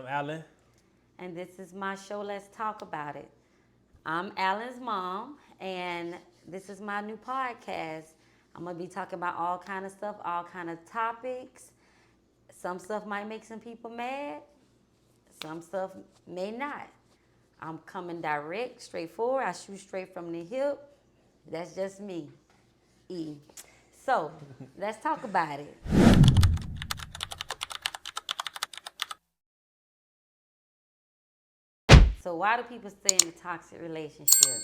I'm Alan. And this is my show, Let's Talk About It. I'm Alan's mom, and this is my new podcast. I'm gonna be talking about all kind of stuff, all kind of topics. Some stuff might make some people mad, some stuff may not. I'm coming direct, straightforward. I shoot straight from the hip. That's just me. E. So, let's talk about it. So, why do people stay in a toxic relationship?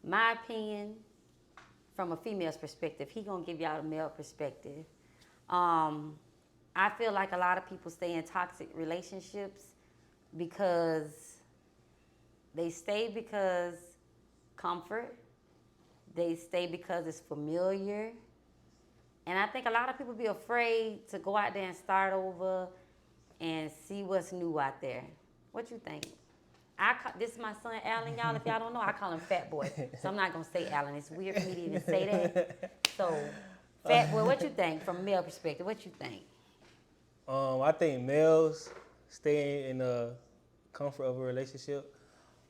My opinion, from a female's perspective, he gonna give y'all a male perspective. Um, I feel like a lot of people stay in toxic relationships because they stay because comfort, they stay because it's familiar, and I think a lot of people be afraid to go out there and start over and see what's new out there. What you think? This is my son Alan, y'all. If y'all don't know, I call him Fat Boy. So I'm not gonna say Alan. It's weird for me to even say that. So, Fat Boy, what you think from a male perspective? What you think? I think males stay in the comfort of a relationship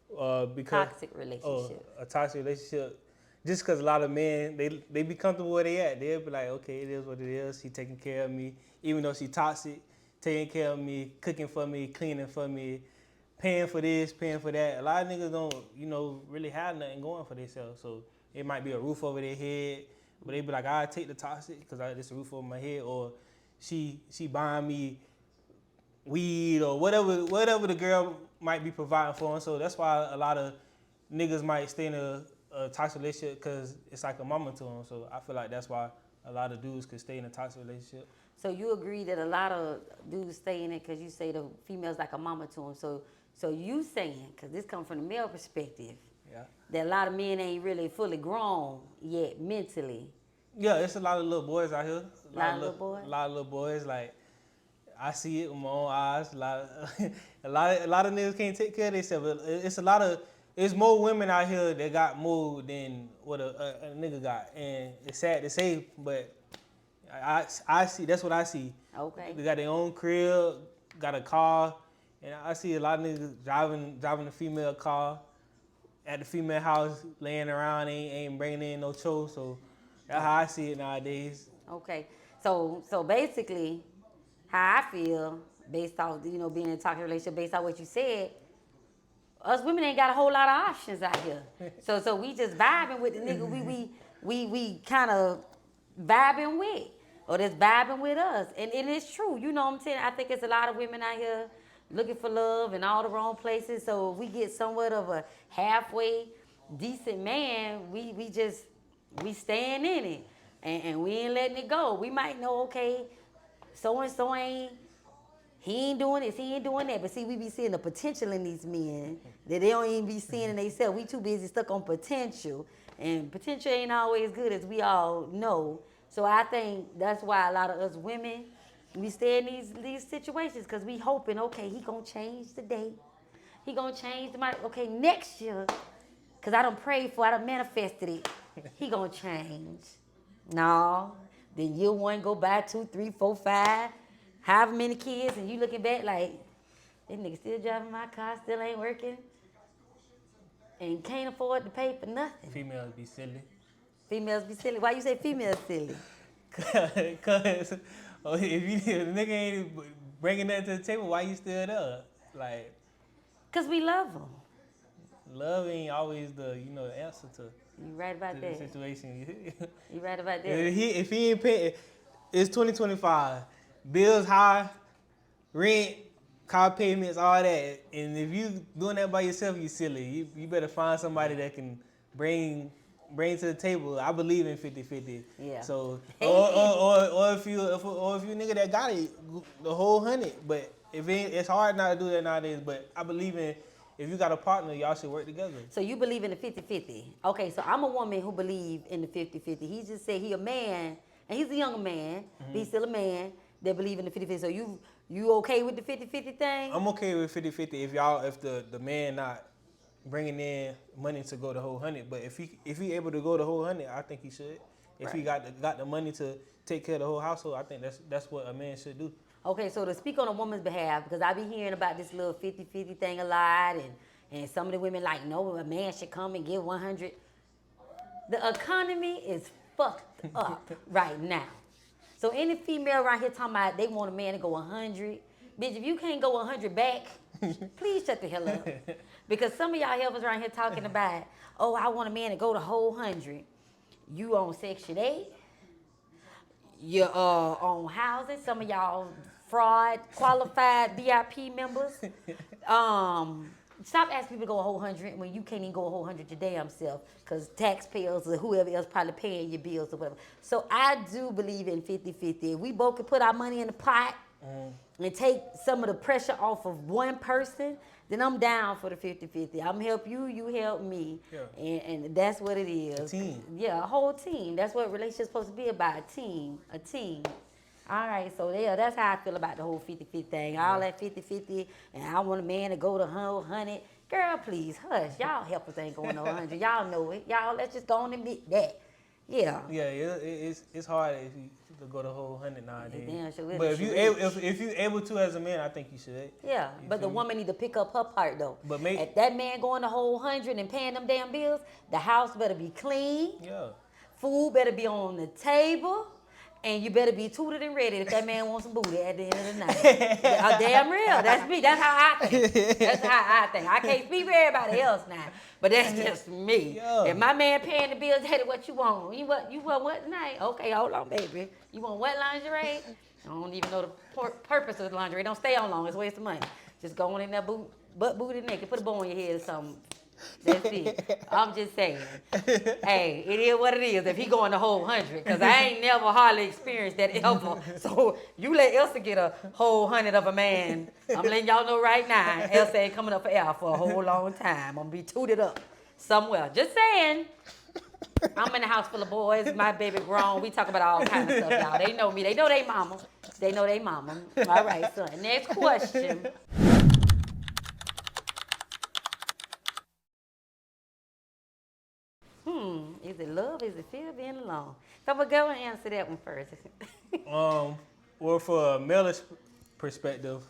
because Toxic relationship. a toxic relationship. Just because a lot of men they be comfortable where they at. They'll be like, okay, it is what it is. She taking care of me, even though she toxic, taking care of me, cooking for me, cleaning for me, paying for this, paying for that. A lot of niggas don't, really have nothing going for themselves. So it might be a roof over their head, but they be like, I take the toxic because I just a roof over my head, or she buying me weed or whatever the girl might be providing for them. So that's why a lot of niggas might stay in a toxic relationship because it's like a mama to them. So I feel like that's why a lot of dudes could stay in a toxic relationship. So you agree that a lot of dudes stay in it because you say the female's like a mama to them. So you saying, because this comes from the male perspective, Yeah. that a lot of men ain't really fully grown yet mentally. Yeah, it's a lot of little boys out here. A lot of little boys. A lot of little boys. Like I see it with my own eyes. A lot a lot of niggas can't take care of themselves. It's a lot of it's more women out here that got more than what a nigga got, and it's sad to say, but I see that's what I see. Okay. They got their own crib, got a car, and I see a lot of niggas driving a female car at the female house, laying around, ain't bringing in no chores. So that's how I see it nowadays. Okay. So basically, how I feel based off being in a toxic relationship, based on what you said, us women ain't got a whole lot of options out here. So we just vibing with the nigga we kind of vibing with, or that's vibing with us, and it's true. You know what I'm saying? I think it's a lot of women out here looking for love in all the wrong places. So if we get somewhat of a halfway decent man, we staying in it, and we ain't letting it go. We might know, okay, so and so he ain't doing this, he ain't doing that. But see, we be seeing the potential in these men that they don't even be seeing in themselves. We too busy stuck on potential. And potential ain't always good, as we all know. So I think that's why a lot of us women, we stay in these situations, because we hoping, okay, he gonna change today. He gonna change okay, next year, because I done prayed for, I done manifested it. He gonna change. No. Then year one go by, 2, 3, 4, 5, however many kids, and you looking back like, this nigga still driving my car, still ain't working, and can't afford to pay for nothing. Females be silly. Females be silly. Why you say females silly? Cause if the nigga ain't bringing that to the table, why you still there? Like, Cause we love them. love ain't always the answer to You right about the that. situation. You right about that. If he ain't paying, it's 2025. Bills high, rent, car payments, all that. And if you doing that by yourself, you silly. You better find somebody that can bring to the table. I believe in 50-50. Yeah. So or if you nigga that got it, the whole 100. But it's hard not to do that nowadays. But I believe in, if you got a partner, y'all should work together. So you believe in the 50-50. Okay, so I'm a woman who believe in the 50-50. He just said he a man, and he's a younger man, but he's still a man that believe in the 50-50. So you okay with the 50-50 thing? I'm okay with 50-50 if the man not bringing in money to go the whole 100. But if he able to go the whole 100, I think he should. If he got the money to take care of the whole household, I think that's what a man should do. Okay, so to speak on a woman's behalf, because I be hearing about this little 50-50 thing a lot, and some of the women like, no, a man should come and give 100. The economy is fucked up right now. So any female around here talking about they want a man to go 100, bitch, if you can't go 100 back, please shut the hell up. Because some of y'all helpers around here talking about, oh, I want a man to go the whole 100. You on Section 8, you're on housing, some of y'all fraud, qualified VIP members. Stop asking people to go a whole 100 when you can't even go a whole 100 your damn self, because taxpayers or whoever else probably paying your bills or whatever. So I do believe in 50-50. If we both could put our money in the pot and take some of the pressure off of one person, then I'm down for the 50-50. I'm help you, you help me. Yeah. And that's what it is. A team. Yeah, a whole team. That's what relationships supposed to be about, a team. All right, so yeah, that's how I feel about the whole 50-50 thing. All that 50-50, and I want a man to go to 100. Girl, please, hush. Y'all helpers ain't going to 100. Y'all know it. Y'all, let's just go on and admit that. Yeah. Yeah, it's hard if you to go the whole 100 nowadays. Damn, sure but if you able to as a man, I think you should. Yeah, but the woman need to pick up her part though. But if that man going the whole 100 and paying them damn bills, the house better be clean. Yeah. Food better be on the table. And you better be tooted and ready if that man wants some booty at the end of the night. Damn real. That's me. That's how I think. I can't speak for everybody else now. But that's just me. Yeah. If my man paying the bills, hey, what you want? You want what tonight? Okay, hold on, baby. You want what lingerie? I don't even know the purpose of the lingerie. Don't stay on long. It's a waste of money. Just go on in there butt booty naked. Put a bow on your head or something. That's it. I'm just saying. Hey, it is what it is. If he going the whole 100, because I ain't never hardly experienced that ever. So you let Elsa get a whole 100 of a man. I'm letting y'all know right now. Elsa ain't coming up for air for a whole long time. I'm gonna be tooted up somewhere. Just saying. I'm in a house full of boys. My baby grown. We talk about all kinds of stuff, y'all. They know me. They know they mama. They know they mama. All right, son. Next question. Is it love? Is it fear of being alone? So I'm going to go and answer that one first. Well, for a male perspective,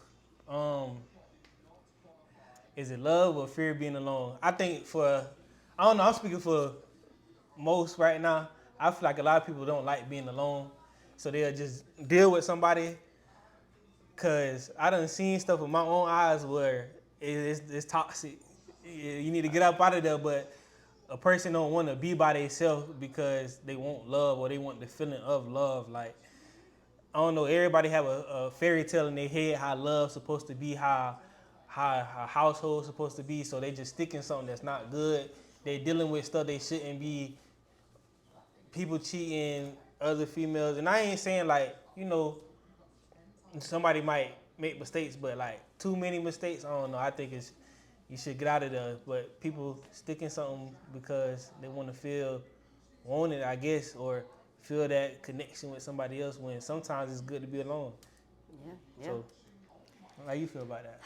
is it love or fear of being alone? I think I don't know, I'm speaking for most right now. I feel like a lot of people don't like being alone. So they'll just deal with somebody. Because I done seen stuff with my own eyes where it's toxic. You need to get up out of there, but a person don't want to be by themselves because they want love or they want the feeling of love. Like, I don't know, everybody have a fairy tale in their head how love's supposed to be, how a household's supposed to be, so they just stick in something that's not good. They dealing with stuff they shouldn't be, people cheating, other females. And I ain't saying like, somebody might make mistakes, but like too many mistakes, I don't know. I think you should get out of there. But people stick in something because they want to feel wanted, I guess, or feel that connection with somebody else when sometimes it's good to be alone. Yeah. So, how you feel about that?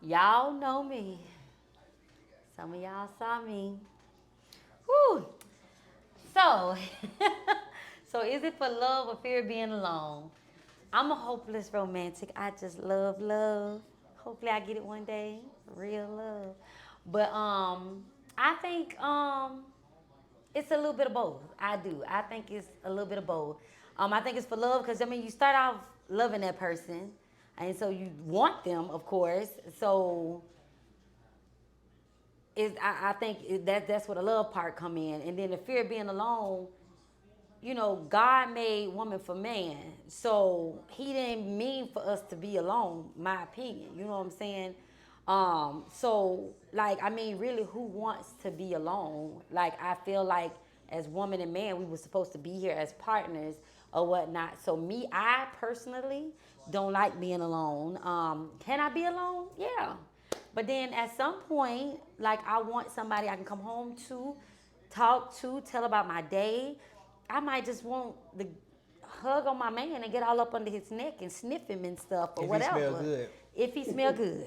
Y'all know me. Some of y'all saw me. Whew. So, is it for love or fear of being alone? I'm a hopeless romantic. I just love love. Hopefully I get it one day. Real love. But I think it's a little bit of both. I do. I think it's a little bit of both. I think it's for love because, you start off loving that person. And so you want them, of course. So I think that's where the love part come in. And then the fear of being alone, God made woman for man. So he didn't mean for us to be alone, my opinion. You know what I'm saying? Really, who wants to be alone? Like, I feel like as woman and man, we were supposed to be here as partners or whatnot. So I personally don't like being alone. Can I be alone? Yeah. But then at some point, like, I want somebody I can come home to, talk to, tell about my day. I might just want the hug on my man and get all up under his neck and sniff him and stuff or whatever. If he smell good.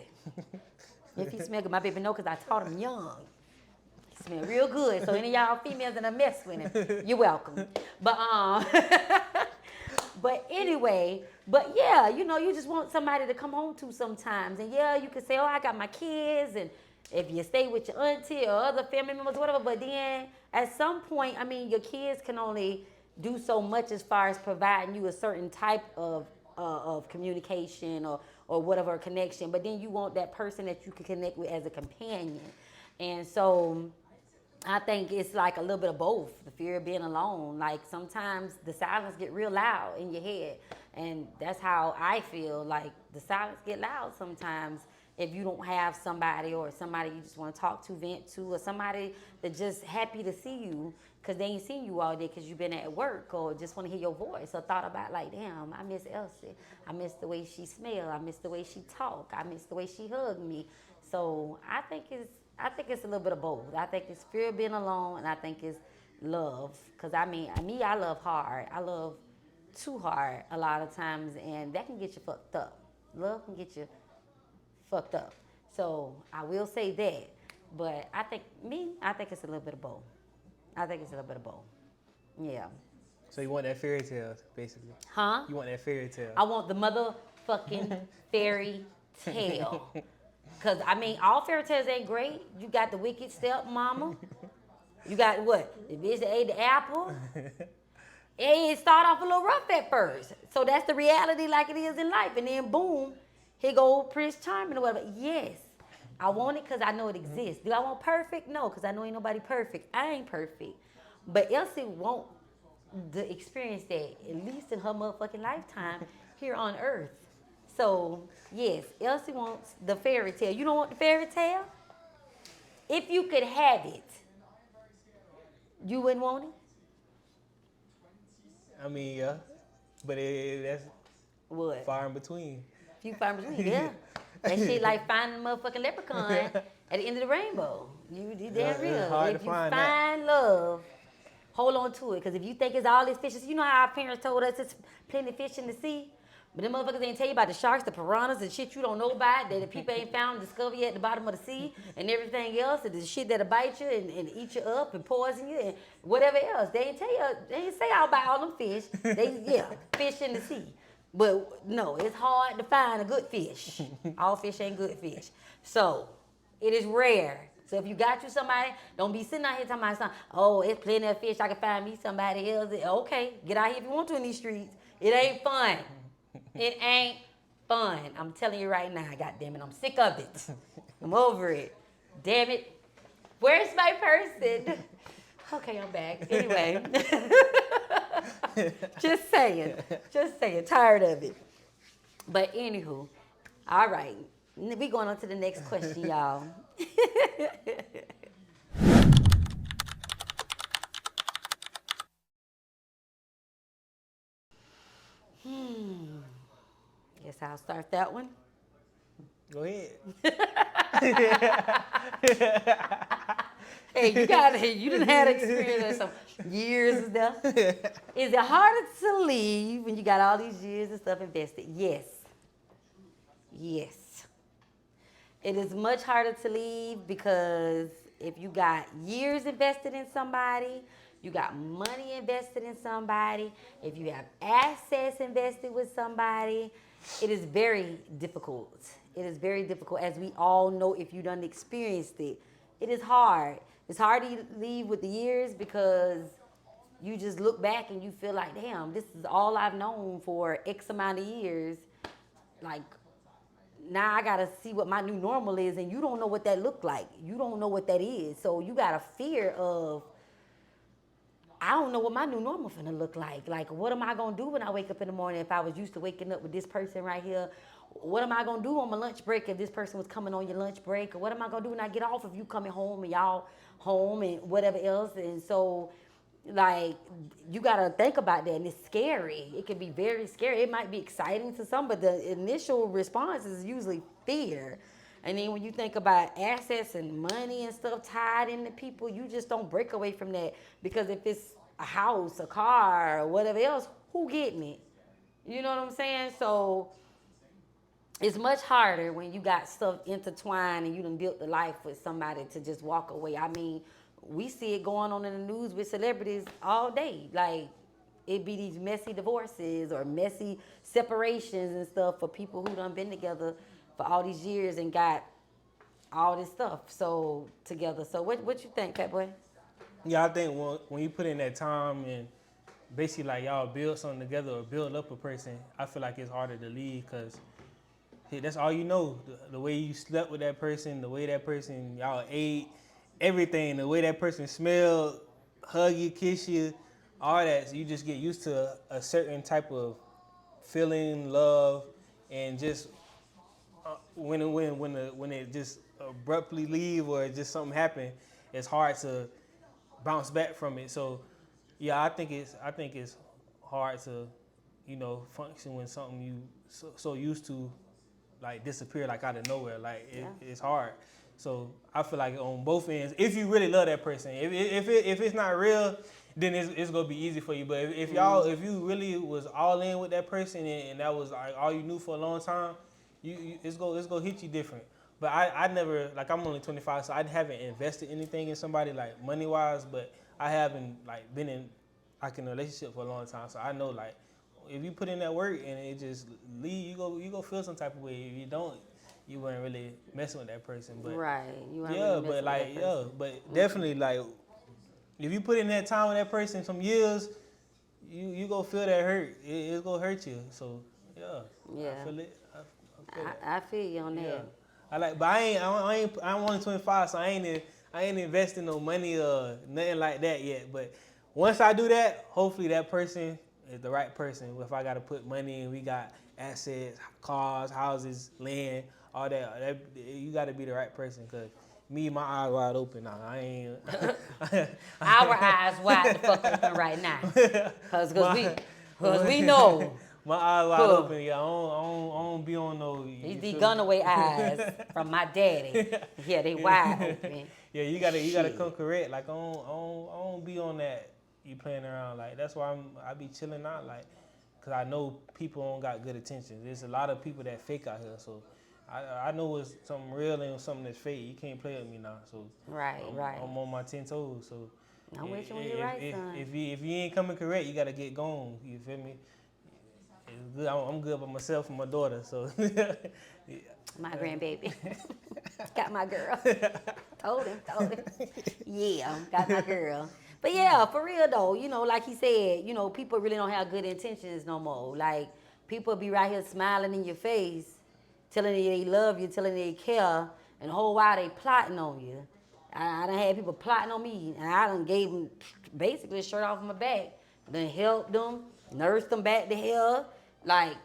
If he smell good. My baby know because I taught him young. He smell real good. So any of y'all females that are mess with him, you're welcome. But But anyway, but yeah, you know, you just want somebody to come home to sometimes. And yeah, you can say, oh, I got my kids. And if you stay with your auntie or other family members, whatever. But then at some point, I mean, your kids can only do so much as far as providing you a certain type of communication or whatever connection. But then you want that person that you can connect with as a companion. And so I think it's like a little bit of both. The fear of being alone. Like sometimes the silence get real loud in your head. And that's how I feel. Like the silence get loud sometimes if you don't have somebody or somebody you just want to talk to, vent to, or somebody that just happy to see you because they ain't seen you all day because you've been at work or just want to hear your voice or thought about like, damn, I miss Elsie. I miss the way she smelled. I miss the way she talked. I miss the way she hugged me. So I think it's a little bit of both. I think it's fear of being alone, and I think it's love. Because, I mean, me, I love hard. I love too hard a lot of times, and that can get you fucked up. Love can get you fucked up. So I will say that. But I think it's a little bit of both. I think it's a little bit of both. Yeah. So you want that fairy tale, basically? Huh? You want that fairy tale? I want the motherfucking fairy tale. Because, I mean, all fairy tales ain't great. You got the wicked stepmama. You got what? The bitch that ate the apple. It start off a little rough at first. So that's the reality like it is in life. And then, boom, here go Prince Charming or whatever. Yes, I want it because I know it exists. Do I want perfect? No, because I know ain't nobody perfect. I ain't perfect. But Elsie want to experience that, at least in her motherfucking lifetime here on Earth. So, yes, Elsie wants the fairy tale. You don't want the fairy tale? If you could have it, you wouldn't want it? I mean, yeah. But that's What? far in between. Few far in between, yeah. That shit like finding a motherfucking leprechaun at the end of the rainbow. You damn real. Hard If to you find find love, hold on to it. Because if you think it's all these fishes, you know how our parents told us it's plenty of fish in the sea? But them motherfuckers ain't tell you about the sharks, the piranhas, and shit you don't know about that the people ain't found and discovered yet at the bottom of the sea and everything else, and the shit that'll bite you and eat you up and poison you and whatever else. They ain't tell you, they ain't say all about all them fish. Fish in the sea. But no, it's hard to find a good fish. All fish ain't good fish. So it is rare. So if you got you somebody, don't be sitting out here talking about something, oh, it's plenty of fish, I can find me somebody else. Okay, get out here if you want to in these streets. It ain't fun. It ain't fun. I'm telling you right now, God damn it, I'm sick of it. I'm over it. Damn it. Where's my person? Okay, I'm back. Anyway. Just saying. Tired of it. But anywho, all right. We going on to the next question, y'all. Guess I'll start that one. Go ahead. Hey, you done had experience some years and stuff. Is it harder to leave when you got all these years and stuff invested? Yes. It is much harder to leave because if you got years invested in somebody, you got money invested in somebody, if you have assets invested with somebody, it is very difficult. It is very difficult, as we all know if you done experienced it. It is hard. It's hard to leave with the years because you just look back and you feel like, damn, this is all I've known for X amount of years. Like, now I gotta see what my new normal is, and you don't know what that look like. You don't know what that is. So you got a fear of, I don't know what my new normal finna look like. Like, what am I gonna do when I wake up in the morning if I was used to waking up with this person right here? What am I gonna do on my lunch break if this person was coming on your lunch break? Or what am I gonna do when I get off if you coming home and y'all home and whatever else? And so, like, you gotta think about that, and it's scary. It can be very scary. It might be exciting to some, but the initial response is usually fear. And then when you think about assets and money and stuff tied into people, you just don't break away from that. Because if it's a house, a car, or whatever else, who getting it? You know what I'm saying? So it's much harder when you got stuff intertwined and you done built the life with somebody to just walk away. I mean, we see it going on in the news with celebrities all day. Like, it be these messy divorces or messy separations and stuff for people who done been together for all these years and got all this stuff so together. So what you think, Fat Boy? Yeah, I think when you put in that time and basically like y'all build something together or build up a person, I feel like it's harder to leave because that's all you know. The way you slept with that person, the way that person y'all ate, everything, the way that person smelled, hug you, kiss you, all that. So you just get used to a certain type of feeling, love, and just when it just abruptly leave or just something happen, it's hard to bounce back from it. So yeah, I think it's hard to, function when something you so used to like disappear like out of nowhere. Like it's hard. So I feel like on both ends, if you really love that person, if it's not real, then it's gonna be easy for you. But if you really was all in with that person and that was like all you knew for a long time, it's gonna hit you different. But I never, like, I'm only 25, so I haven't invested anything in somebody like money wise. But I haven't like been in a relationship for a long time, so I know like if you put in that work and it just leave, you go feel some type of way. If you don't, you weren't really messing with that person. But right, you weren't yeah, really but like messing with that person. but definitely like if you put in that time with that person, some years, you go feel that hurt. It's gonna hurt you. So yeah. I feel it. I feel it. I feel you on that. Yeah. But I'm only 25, so I ain't investing no money or nothing like that yet. But once I do that, hopefully that person is the right person. If I gotta put money in, we got assets, cars, houses, land, all that you gotta be the right person. Cause me, my eyes wide open now. I ain't. Our eyes wide the fuck open right now. Cause we know. My eyes wide open. Yeah, I don't be on no. These gunaway eyes from my daddy. Yeah, they wide open. Yeah, you gotta come correct. Like I don't be on that. You playing around like that's why I be chilling out like, cause I know people don't got good intentions. There's a lot of people that fake out here, so I know it's something real and something that's fake. You can't play with me now, so right. I'm on my 10 toes. So I'm with you on your right, son. If you ain't coming correct, you gotta get going. You feel me? It's good. I'm good by myself and my daughter. So my grandbaby got my girl. Told him. Yeah, got my girl. But yeah, for real though, like he said, people really don't have good intentions no more. Like people be right here smiling in your face, telling you they love you, telling you they care, and the whole while they plotting on you. I done had people plotting on me, and I done gave them basically a shirt off my back. Done helped them, nursed them back to health, like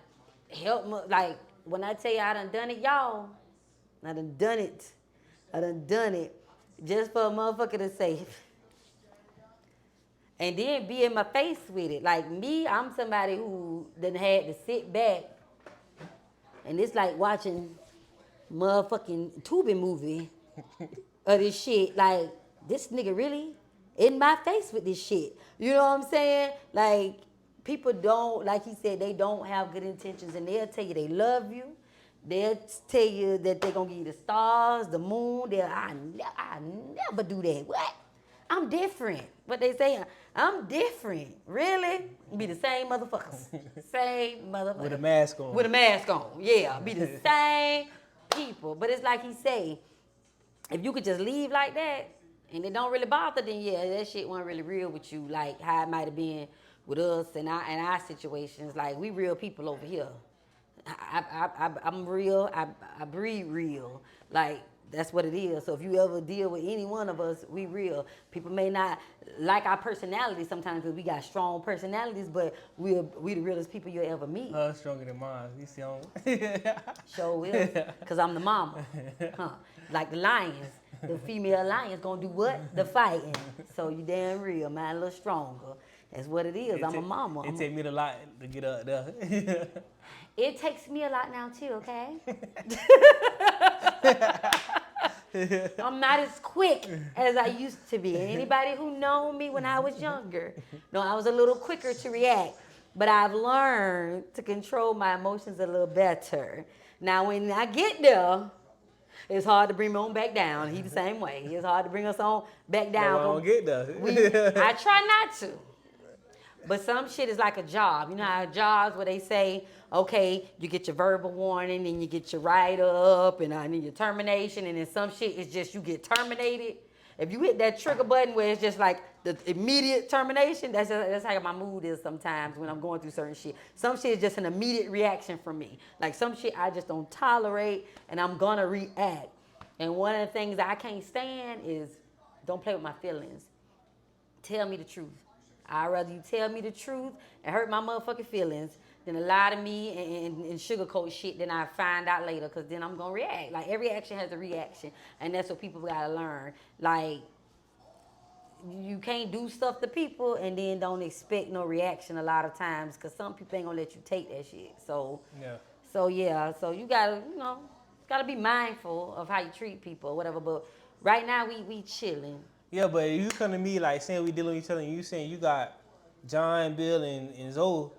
help them. Like when I tell you I done it, y'all, I done done it, just for a motherfucker to say. And then be in my face with it. Like me, I'm somebody who done had to sit back. And it's like watching motherfucking Tubi movie of this shit. Like, this nigga really in my face with this shit. You know what I'm saying? Like, people don't, like he said, they don't have good intentions. And they'll tell you they love you. They'll tell you that they're going to give you the stars, the moon. I never do that. What? I'm different. What they say, I'm different. Really? Be the same motherfuckers. Same motherfuckers. With a mask on. With a mask on, yeah. Be the same people. But it's like he say, if you could just leave like that and it don't really bother, then yeah, that shit wasn't really real with you. Like how it might have been with us and our situations. Like we real people over here. I'm real. I breathe real. Like that's what it is. So if you ever deal with any one of us, we real. People may not like our personality sometimes because we got strong personalities, but we the realest people you'll ever meet. Stronger than mine. You see on. Sure will. Because I'm the mama. Huh. Like the lions. The female lions gonna do what? The fighting. So you damn real, man. A little stronger. That's what it is. I'm a mama. It take me a lot to get up there. It takes me a lot now too, okay? I'm not as quick as I used to be. Anybody who know me when I was younger, no, I was a little quicker to react. But I've learned to control my emotions a little better. Now, when I get there, it's hard to bring me on back down. He the same way. It's hard to bring us on back down. No, I don't get there. I try not to. But some shit is like a job. You know how jobs where they say, okay, you get your verbal warning, and you get your write up, and then your termination, and then some shit is just you get terminated. If you hit that trigger button where it's just like the immediate termination, that's how my mood is sometimes when I'm going through certain shit. Some shit is just an immediate reaction from me. Like some shit I just don't tolerate, and I'm gonna react. And one of the things I can't stand is don't play with my feelings. Tell me the truth. I'd rather you tell me the truth and hurt my motherfucking feelings than to lie to me and sugarcoat shit than I find out later, because then I'm going to react. Like, every action has a reaction, and that's what people got to learn. Like, you can't do stuff to people and then don't expect no reaction a lot of times, because some people ain't going to let you take that shit. So you got to, got to be mindful of how you treat people or whatever. But right now, we chilling. Yeah, but you come to me like saying we dealing with each other, and you saying you got John, Bill, and Zoe,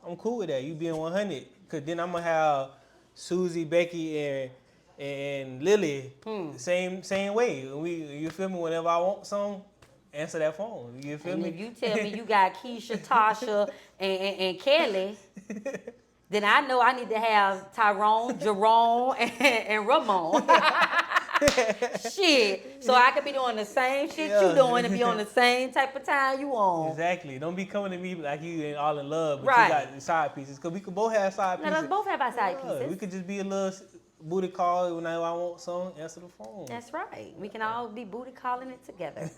I'm cool with that. You being 100, cause then I'm gonna have Susie, Becky, and Lily same way. You feel me? Whenever I want something, answer that phone. You feel And me? if you tell me you got Keisha, Tasha, and Kelly, then I know I need to have Tyrone, Jerome, and Ramon. Shit. So I could be doing the same shit you doing and be on the same type of time you on. Exactly. Don't be coming to me like you ain't all in love, but Right. you got the side pieces. Because we could both have side pieces. Let us both have our side Yeah, pieces. we could just be a little booty call whenever I want something, answer the phone. That's right. We can all be booty calling it together.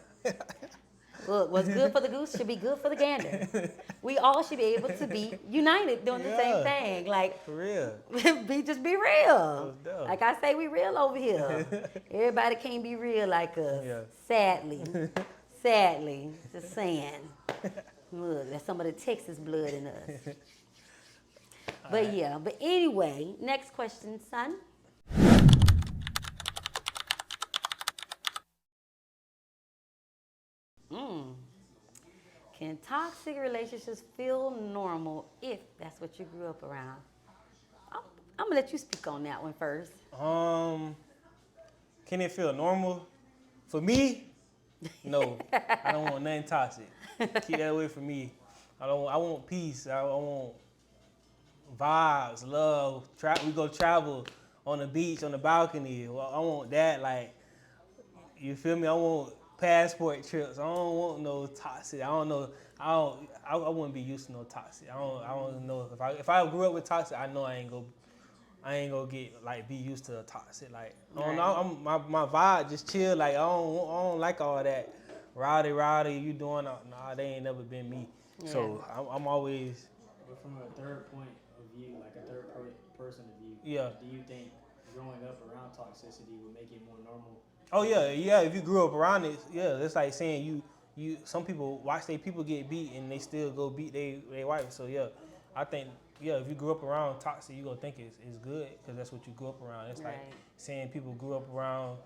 Look, what's good for the goose should be good for the gander. We all should be able to be united doing the same thing. Like, for real. just be real. That's dope. Like I say, we real over here. Everybody can't be real like us. Yeah. Sadly, just saying. Look, there's some of the Texas blood in us. But right. yeah, but anyway, next question, son. Can toxic relationships feel normal if that's what you grew up around? I'm gonna let you speak on that one first. Can it feel normal? For me, no. I don't want nothing toxic. Keep that away from me. I want peace. I want vibes, love. We go travel on the beach, on the balcony. I want that. Like, you feel me? I want passport trips. I don't want no toxic. I don't know. I wouldn't be used to no toxic. I don't know if I grew up with toxic. I know I ain't gonna get like be used to a toxic. Like, I don't know. My vibe just chill. Like, I don't like all that rowdy. You doing? Nah, they ain't never been me. Yeah. So I'm always. But from a third point of view, like a third person view. Yeah. Do you think growing up around toxicity would make it more normal? Oh yeah. If you grew up around it, yeah, it's like saying you. Some people watch their people get beat and they still go beat their wife. So yeah, I think if you grew up around toxic, you gonna think it's good because that's what you grew up around. It's right. Like saying people grew up around.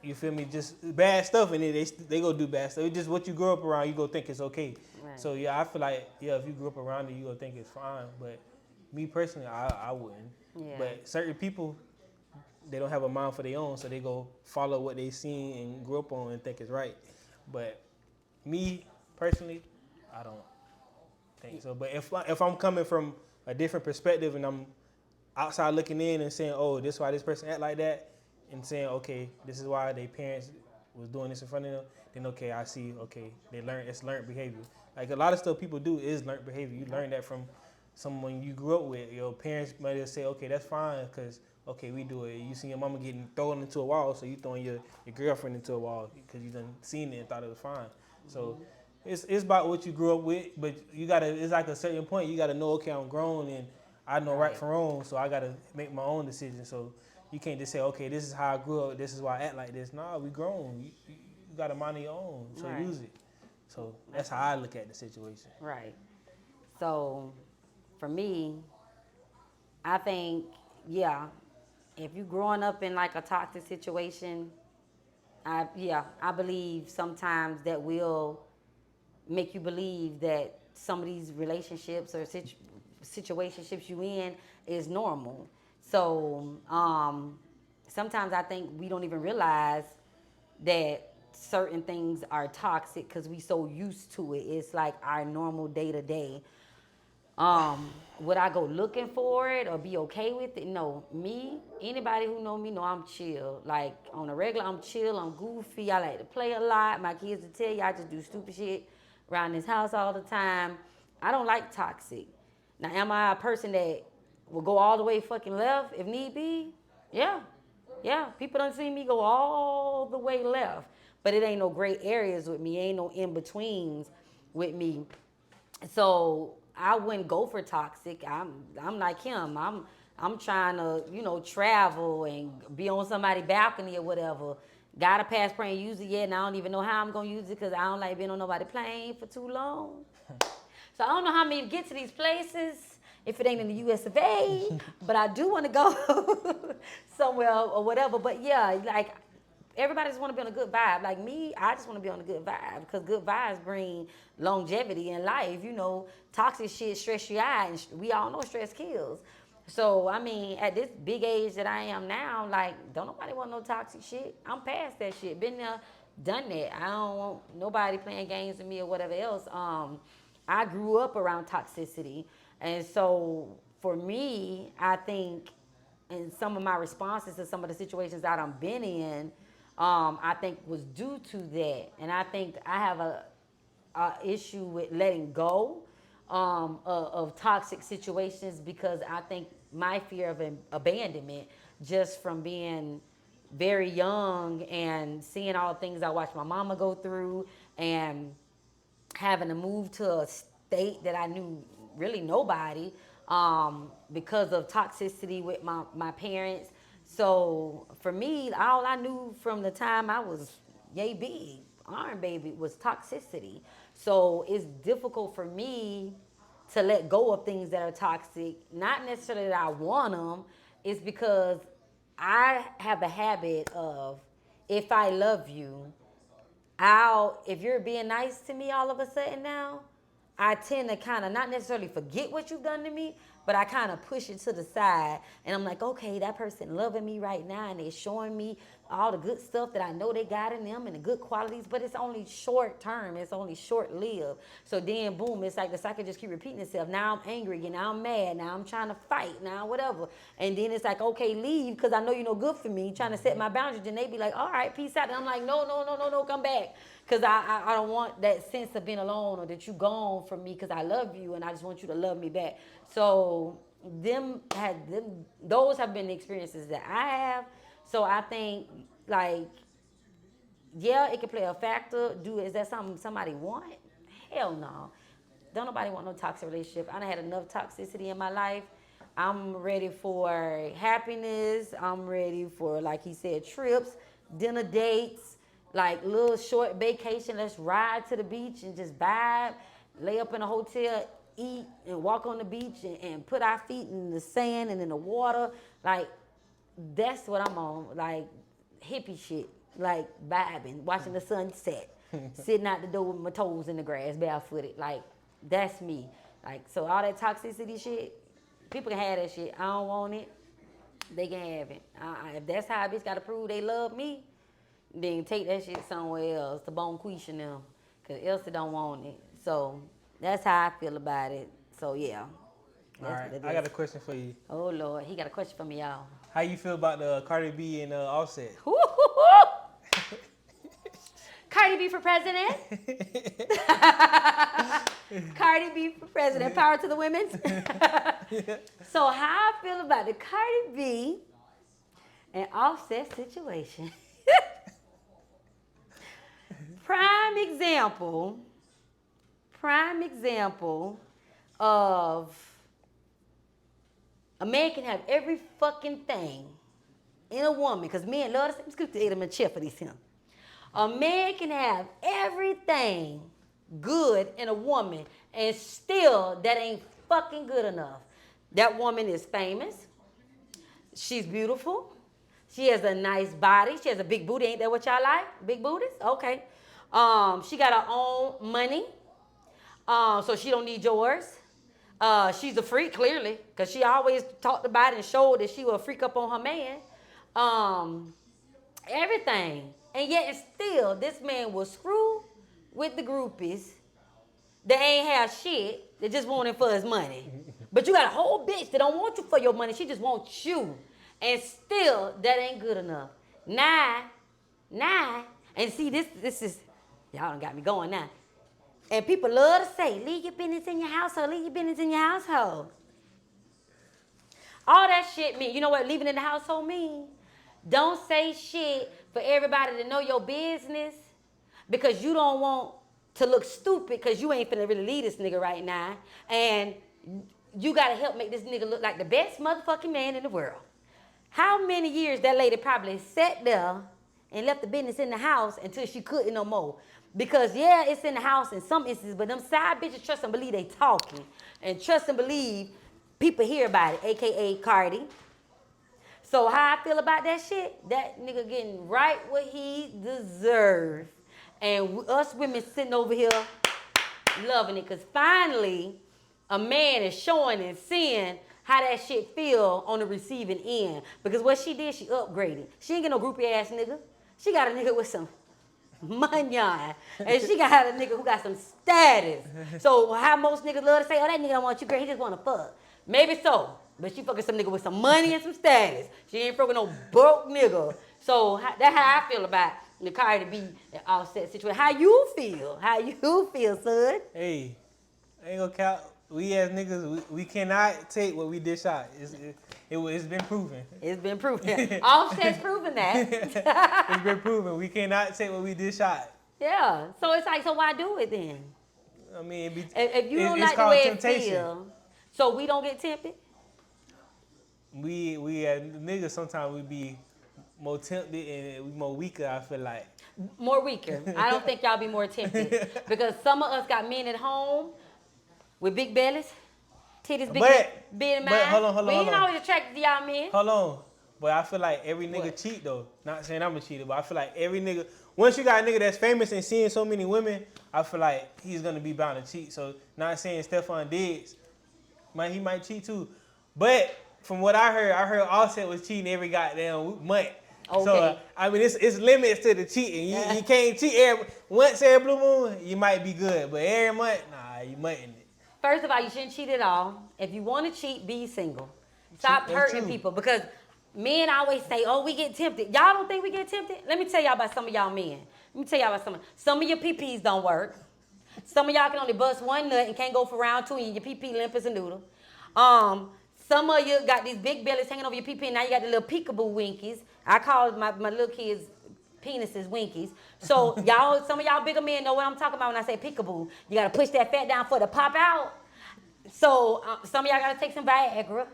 You feel me? Just bad stuff, and they go do bad stuff. It's just what you grew up around. You go think it's okay. Right. So yeah, I feel like if you grew up around it, you gonna think it's fine. But me personally, I wouldn't. Yeah. But certain people, they don't have a mind for their own, so they go follow what they seen and grew up on and think it's right. But me personally, I don't think so. But if I'm coming from a different perspective and I'm outside looking in and saying, oh, this is why this person act like that, and saying, okay, this is why their parents was doing this in front of them, then okay, I see, okay, it's learned behavior. Like a lot of stuff people do is learned behavior. You learn that from someone you grew up with. Your parents might have say, okay, that's fine, because okay, we do it. You see your mama getting thrown into a wall, so you throwing your girlfriend into a wall because you done seen it and thought it was fine. So it's about what you grew up with, but it's like a certain point you gotta know, okay, I'm grown and I know right from wrong, so I gotta make my own decision. So you can't just say, okay, this is how I grew up, this is why I act like this. Nah, we grown. You gotta mind your own, so use it. So that's how I look at the situation. Right. So for me, I think, if you growing up in like a toxic situation, I believe sometimes that will make you believe that some of these relationships or situationships you in is normal. So sometimes I think we don't even realize that certain things are toxic because we so used to it. It's like our normal day to day. Would I go looking for it or be okay with it? No. Me, anybody who know me know I'm chill. Like on a regular, I'm chill, I'm goofy, I like to play a lot. My kids will tell you I just do stupid shit around this house all the time. I don't like toxic. Now, am I a person that will go all the way fucking left if need be? Yeah. Yeah. People done seen me go all the way left. But it ain't no gray areas with me. Ain't no in-betweens with me. So I wouldn't go for toxic. I'm like him. I'm trying to, travel and be on somebody's balcony or whatever. Got a passport and use it yet, and I don't even know how I'm gonna use it because I don't like being on nobody's plane for too long. So I don't know how me to get to these places if it ain't in the US of A, but I do want to go somewhere or whatever. But yeah, like everybody just want to be on a good vibe. Like me, I just want to be on a good vibe because good vibes bring longevity in life. Toxic shit stress you out, and we all know stress kills. So, I mean, at this big age that I am now, like, don't nobody want no toxic shit. I'm past that shit. Been there, done that. I don't want nobody playing games with me or whatever else. I grew up around toxicity. And so, for me, I think in some of my responses to some of the situations that I've been in, I think was due to that. And I think I have a issue with letting go of toxic situations because I think my fear of abandonment just from being very young and seeing all the things I watched my mama go through and having to move to a state that I knew really nobody because of toxicity with my parents. So for me, all I knew from the time I was yay big, iron baby, was toxicity. So it's difficult for me to let go of things that are toxic. Not necessarily that I want them. It's because I have a habit of, if I love you, if you're being nice to me all of a sudden now, I tend to kind of not necessarily forget what you've done to me, but I kind of push it to the side. And I'm like, okay, that person loving me right now and they're showing me all the good stuff that I know they got in them and the good qualities, but it's only short term. It's only short lived. So then, boom, it's like the cycle just keep repeating itself. Now I'm angry and now I'm mad. Now I'm trying to fight. Now whatever. And then it's like, okay, leave because I know you're no good for me. Trying to set my boundaries. And they be like, all right, peace out. And I'm like, no, come back. Because I don't want that sense of being alone or that you gone from me because I love you and I just want you to love me back. So those have been the experiences that I have. So I think, like, yeah, it can play a factor. Is that something somebody want? Hell no. Don't nobody want no toxic relationship. I done had enough toxicity in my life. I'm ready for happiness. I'm ready for, like he said, trips, dinner dates, like little short vacation. Let's ride to the beach and just vibe, lay up in a hotel, eat, and walk on the beach and put our feet in the sand and in the water. Like, that's what I'm on. Like, hippie shit. Like, vibing, watching the sun set, sitting out the door with my toes in the grass, barefooted. Like, that's me. Like, so all that toxicity shit, people can have that shit. I don't want it. They can have it. If that's how a bitch got to prove they love me, then take that shit somewhere else to Bone Queesh and them. Because Elsa don't want it. So, that's how I feel about it. So, yeah. All right, I got a question for you. Oh, Lord. He got a question for me, y'all. How you feel about the Cardi B and Offset? Cardi B for president. Cardi B for president. Power to the women. So how I feel about the Cardi B and Offset situation. Prime example of a man can have every fucking thing in a woman, because men love to scoop to eat them and cheer for these him. A man can have everything good in a woman, and still that ain't fucking good enough. That woman is famous. She's beautiful. She has a nice body. She has a big booty. Ain't that what y'all like? Big booties? Okay. She got her own money. So she don't need yours. She's a freak, clearly, because she always talked about it and showed that she was a freak up on her man. everything. And yet and still, this man will screw with the groupies that ain't have shit, that just want it for his money. But you got a whole bitch that don't want you for your money. She just wants you. And still, that ain't good enough. Now, and see, this is, y'all done got me going now. And people love to say, leave your business in your household, leave your business in your household. All that shit mean, you know what leaving in the household mean? Don't say shit for everybody to know your business because you don't want to look stupid because you ain't finna really lead this nigga right now. And you gotta help make this nigga look like the best motherfucking man in the world. How many years that lady probably sat there and left the business in the house until she couldn't no more? Because yeah, it's in the house in some instances, but them side bitches trust and believe they talking. And trust and believe people hear about it, AKA Cardi. So how I feel about that shit, that nigga getting right what he deserves. And us women sitting over here loving it. Because finally, a man is showing and seeing how that shit feel on the receiving end. Because what she did, she upgraded. She ain't get no groupie ass nigga. She got a nigga with some money. And she got a nigga who got some status. So how most niggas love to say, oh, that nigga don't want you, girl, he just want to fuck. Maybe so. But she fucking some nigga with some money and some status. She ain't fucking no broke nigga. So that's how I feel about the Cardi B and Offset situation. How you feel? How you feel, son? Hey, I ain't gonna count. We as niggas, we cannot take what we dish out. It's been proven. It's been proven. Offset's proven that. It's been proven. We cannot take what we dish out. Yeah. So it's like, so why do it then? I mean, if you don't it's like the called way temptation. it feel, so we don't get tempted? We as niggas sometimes we be more tempted and we more weaker, I feel like. More weaker. I don't think y'all be more tempted. Because some of us got men at home with big bellies, titties big in mind. Hold on. We ain't always attracted to y'all men. Hold on. But I feel like every nigga cheat though. Not saying I'm a cheater, but I feel like every nigga, once you got a nigga that's famous and seeing so many women, I feel like he's gonna be bound to cheat. So not saying Stephon Diggs, he might cheat too. But from what I heard Offset was cheating every goddamn month. Okay. So I mean, it's limits to the cheating. You can't cheat once every blue moon. You might be good, but every month, nah, you mightn't. First of all, you shouldn't cheat at all. If you want to cheat, be single. Stop hurting people because men always say, "Oh, we get tempted." Y'all don't think we get tempted? Let me tell y'all about some of y'all men. Let me tell y'all about some of your PPs don't work. Some of y'all can only bust one nut and can't go for round two, and your PP limp as a noodle. Some of you got these big bellies hanging over your PP, and now you got the little peekaboo winkies. I call my little kids penises winkies. So y'all, some of y'all bigger men know what I'm talking about when I say peekaboo. You gotta push that fat down for it to pop out. So some of y'all gotta take some Viagra.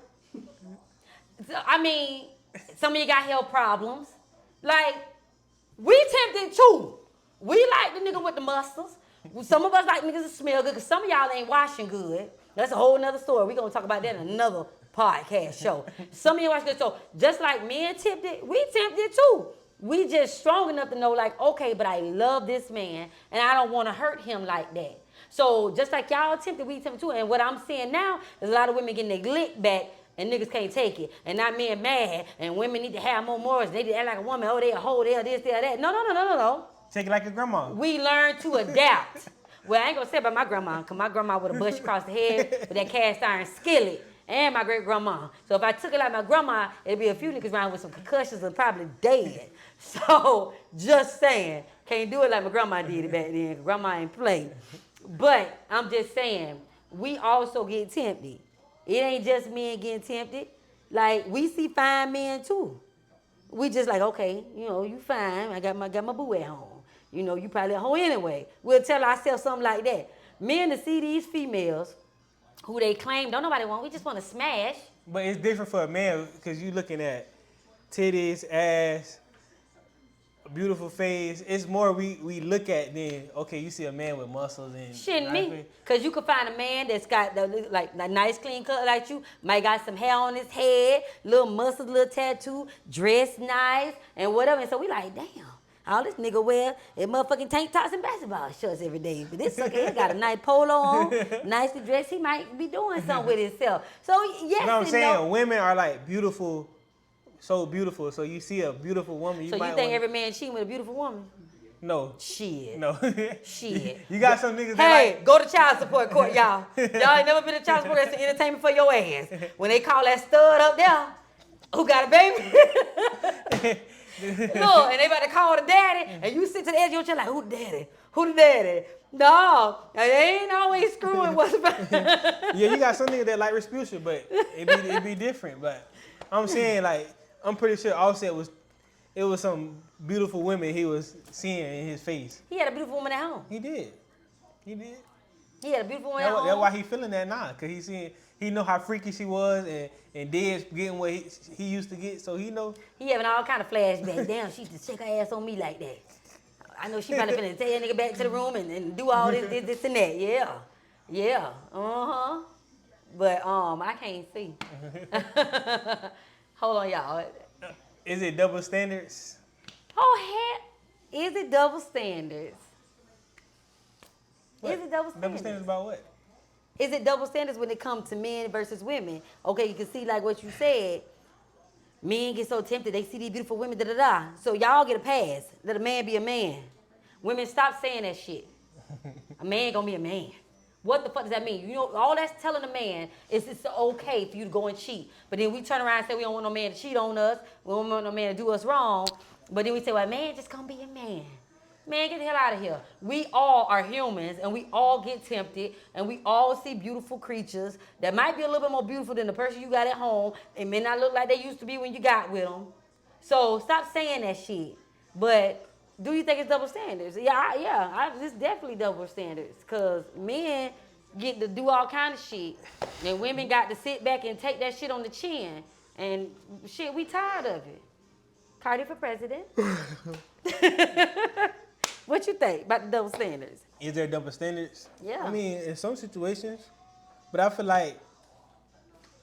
I mean, some of you got health problems. Like, we tempted too. We like the nigga with the muscles. Some of us like niggas that smell good, because some of y'all ain't washing good. That's a whole nother story. We're gonna talk about that in another podcast show. Some of you watch good. So just like men tempted, we tempted too. We just strong enough to know, like, okay, but I love this man and I don't want to hurt him like that. So just like y'all tempted, we tempted too. And what I'm seeing now is a lot of women getting their glick back and niggas can't take it. And not men mad and women need to have more morals. They need to act like a woman. Oh, they a hoe, they a this, they a that. No. Take it like your grandma. We learn to adapt. Well, I ain't gonna say about my grandma, because my grandma would have bushed across the head with that cast iron skillet, and my great grandma. So if I took it like my grandma, it'd be a few niggas around with some concussions and probably dead. So just saying, can't do it like my grandma did it back then. Grandma ain't play. But I'm just saying, we also get tempted. It ain't just men getting tempted. Like, we see fine men too. We just like, okay, you know, you fine. I got my boo at home. You know, you probably a hoe anyway. We'll tell ourselves something like that. Men to see these females who they claim don't nobody want, we just want to smash. But it's different for a man because you looking at titties, ass, a beautiful face. It's more we look at than, okay, you see a man with muscles and... Shouldn't me. Because you could find a man that's got like a nice clean cut like you, might got some hair on his head, little muscles, little tattoo, dressed nice, and whatever. And so we like, damn. All this nigga wear is motherfucking tank tops and basketball shorts every day. But this sucker here got a nice polo on, nicely dressed. He might be doing something with himself. So, yes, you know what I'm saying? Women are like beautiful so beautiful. So you see a beautiful woman, So you might think wanna, every man cheating with a beautiful woman? no, Shit. no. Shit. You got some niggas Hey, that go to child support court, y'all. Y'all ain't never been to child support. That's the entertainment for your ass. When they call that stud up there, who got a baby? Look, and they about to call the daddy, and you sit to the edge of your chair like, who the daddy? Who the daddy? No, they ain't always screwing what's yeah, you got some niggas that like Respucia, but it be different. But I'm saying like I'm pretty sure Offset it was some beautiful women he was seeing in his face. He had a beautiful woman at home. He did. He did. He had a beautiful woman at home. That's why he feeling that now, cause he know how freaky she was, and Dez getting what he used to get, so he know. He having all kind of flashbacks. Damn, she used to shake her ass on me like that. I know she probably finna take that nigga back to the room and do all this and that. Yeah. But I can't see. Hold on, y'all. Is it double standards? Oh heck, is it double standards? What? Is it double standards? Double standards about what? Is it double standards when it comes to men versus women? Okay, you can see like what you said. Men get so tempted, they see these beautiful women, da-da-da. So y'all get a pass. Let a man be a man. Women, stop saying that shit. A man gonna be a man. What the fuck does that mean? You know, all that's telling a man is it's okay for you to go and cheat. But then we turn around and say we don't want no man to cheat on us. We don't want no man to do us wrong. But then we say, well, man just gonna be a man. Man, get the hell out of here. We all are humans, and we all get tempted, and we all see beautiful creatures that might be a little bit more beautiful than the person you got at home. They may not look like they used to be when you got with them. So stop saying that shit. But do you think it's double standards? Yeah, it's definitely double standards, because men get to do all kind of shit, and women got to sit back and take that shit on the chin. And shit, we tired of it. Cardi for president. What you think about the double standards? Is there double standards? Yeah. I mean, in some situations, but I feel like,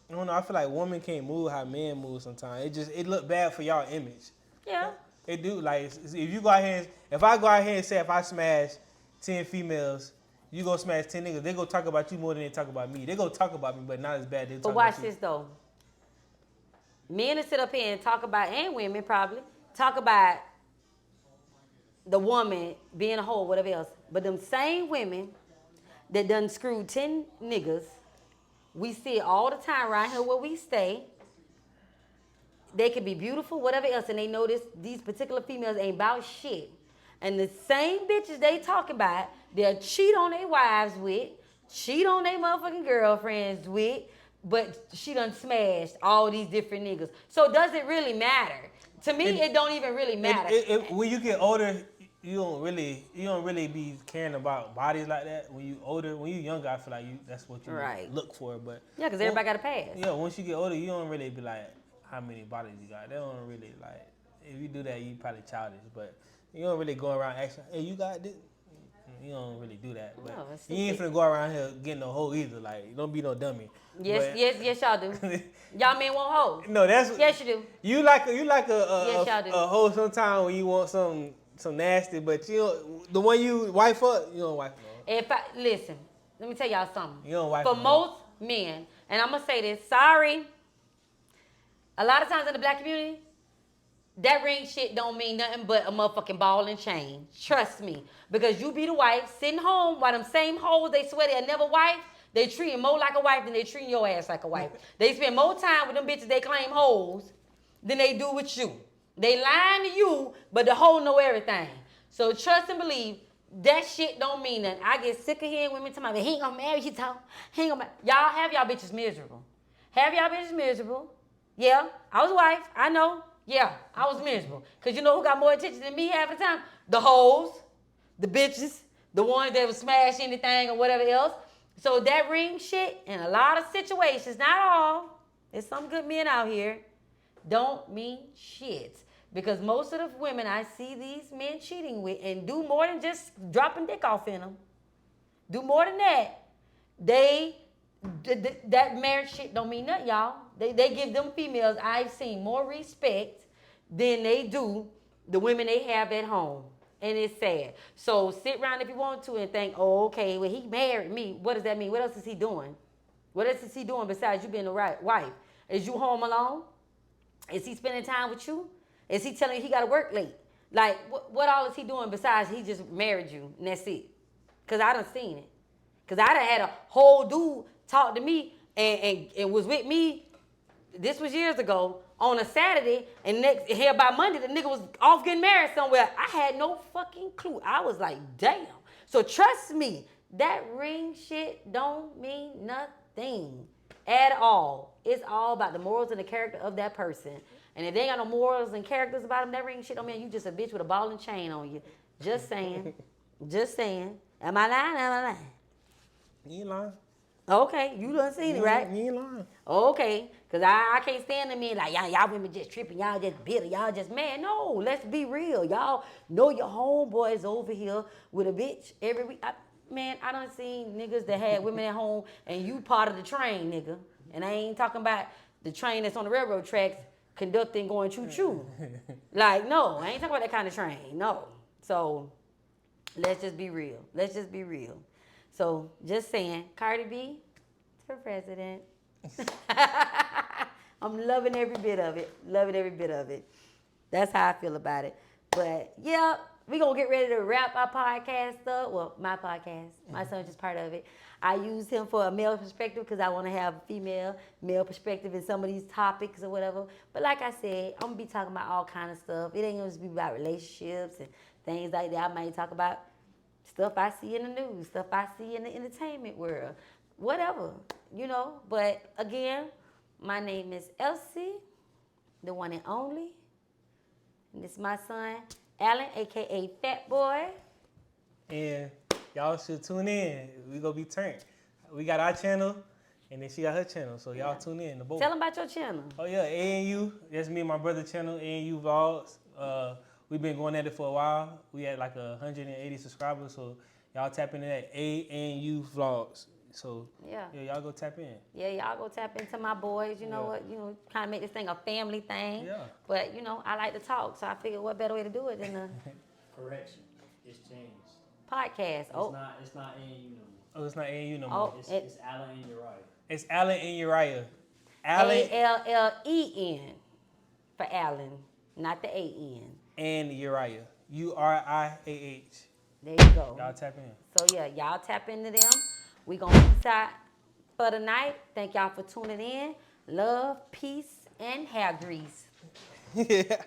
I don't know, I feel like women can't move how men move sometimes. It look bad for y'all image. Yeah. It do. Like, if you go out here, if I go out here and say if I smash 10 females, you go smash 10 niggas, they go talk about you more than they talk about me. They go talk about me, but not as bad. They talk But watch about you. this though. Men will sit up here and talk about, and women probably, talk about the woman being a hoe, whatever else. But them same women that done screwed 10 niggas, we see it all the time around here where we stay. They could be beautiful, whatever else, and they notice these particular females ain't about shit. And the same bitches they talk about, they'll cheat on their wives with, cheat on their motherfucking girlfriends with, but she done smashed all these different niggas. So does it really matter? To me, it don't even really matter. When you get older, you don't really be caring about bodies like that. When you older, when you younger, I feel like that's what you look for. But yeah, because everybody got a pass. Yeah, once you get older, you don't really be like how many bodies you got. They don't really like. If you do that, you probably childish. But you don't really go around asking, "Hey, you got this?" You don't really do that. But No, you ain't finna go around here getting no hoe either. Like, don't be no dummy. Yes, y'all do. Y'all men want hoes. No, that's yes, you do. You like a yes, y'all do. a hoe sometime when you want some nasty, but you don't, the one you wife up, you don't wife up. Listen, let me tell y'all something. You don't wife For up. most men, and I'm gonna say this, sorry. A lot of times in the black community, that ring shit don't mean nothing but a motherfucking ball and chain. Trust me. Because you be the wife sitting home while them same hoes they swear they'll never wife, they treating more like a wife than they treating your ass like a wife. They spend more time with them bitches they claim hoes than they do with you. They lying to you, but the hoe know everything. So trust and believe, that shit don't mean nothing. I get sick of hearing women tell me, he ain't gonna marry you, Tom. He ain't gonna marry. Y'all have y'all bitches miserable. Have y'all bitches miserable. Yeah, I was a wife, I know. Yeah, I was miserable. Because you know who got more attention than me half the time? The hoes, the bitches, the ones that would smash anything or whatever else. So that ring shit, in a lot of situations, not all, there's some good men out here, don't mean shit. Because most of the women I see these men cheating with and do more than just dropping dick off in them. Do more than that. That marriage shit don't mean nothing, y'all. They give them females, I've seen, more respect than they do the women they have at home. And it's sad. So sit around if you want to and think, oh, okay, well, he married me. What does that mean? What else is he doing? What else is he doing besides you being the right wife? Is you home alone? Is he spending time with you? Is he telling you he got to work late? Like, what all is he doing besides he just married you and that's it? Because I done seen it. Because I done had a whole dude talk to me and was with me, this was years ago, on a Saturday, and here by Monday, the nigga was off getting married somewhere. I had no fucking clue. I was like, damn. So trust me, that ring shit don't mean nothing at all. It's all about the morals and the character of that person. And if they ain't got no morals and characters about them, that ring shit don't mean you just a bitch with a ball and chain on you. Just saying. Just saying. Am I lying? Am I lying? You ain't lying. Okay, you done seen it, right? You ain't lying. Okay, because I can't stand the men like, y'all women just tripping, y'all just bitter, y'all just mad. No, let's be real. Y'all know your homeboys over here with a bitch every week. I done seen niggas that had women at home and you part of the train, nigga. And I ain't talking about the train that's on the railroad tracks conducting going choo-choo. Like, no, I ain't talking about that kind of train, no. So, let's just be real. Let's just be real. So, just saying, Cardi B for president. I'm loving every bit of it. Loving every bit of it. That's how I feel about it. But, yeah, we're going to get ready to wrap our podcast up. Well, my podcast. My son's just part of it. I use him for a male perspective because I want to have a male perspective in some of these topics or whatever. But like I said, I'm going to be talking about all kind of stuff. It ain't going to be about relationships and things like that. I might talk about stuff I see in the news, stuff I see in the entertainment world, whatever, you know. But again, my name is Elsie, the one and only. And this is my son, Alan, a.k.a. Fat Boy. And y'all should tune in. We gonna be turned. We got our channel, and then she got her channel. So y'all tune in to both. Tell them about your channel. Oh yeah, ANU. That's me and my brother channel, ANU Vlogs. We've been going at it for a while. We had like 180 subscribers, so y'all tap into that ANU Vlogs. So yeah, y'all go tap in. Yeah, y'all go tap into my boys. You know what? You know, kind of make this thing a family thing. Yeah. But you know, I like to talk, so I figured what better way to do it than a Correction. It's changed. podcast. It's not ANU no more. Oh, it's not ANU no more. It's Allen and Uriah. It's Allen and Uriah. ALLEN for Allen, not the AN. And Uriah. URIAH. There you go. Y'all tap in. So yeah, y'all tap into them. We gonna peace out for the night. Thank y'all for tuning in. Love, peace, and hair grease. Yeah.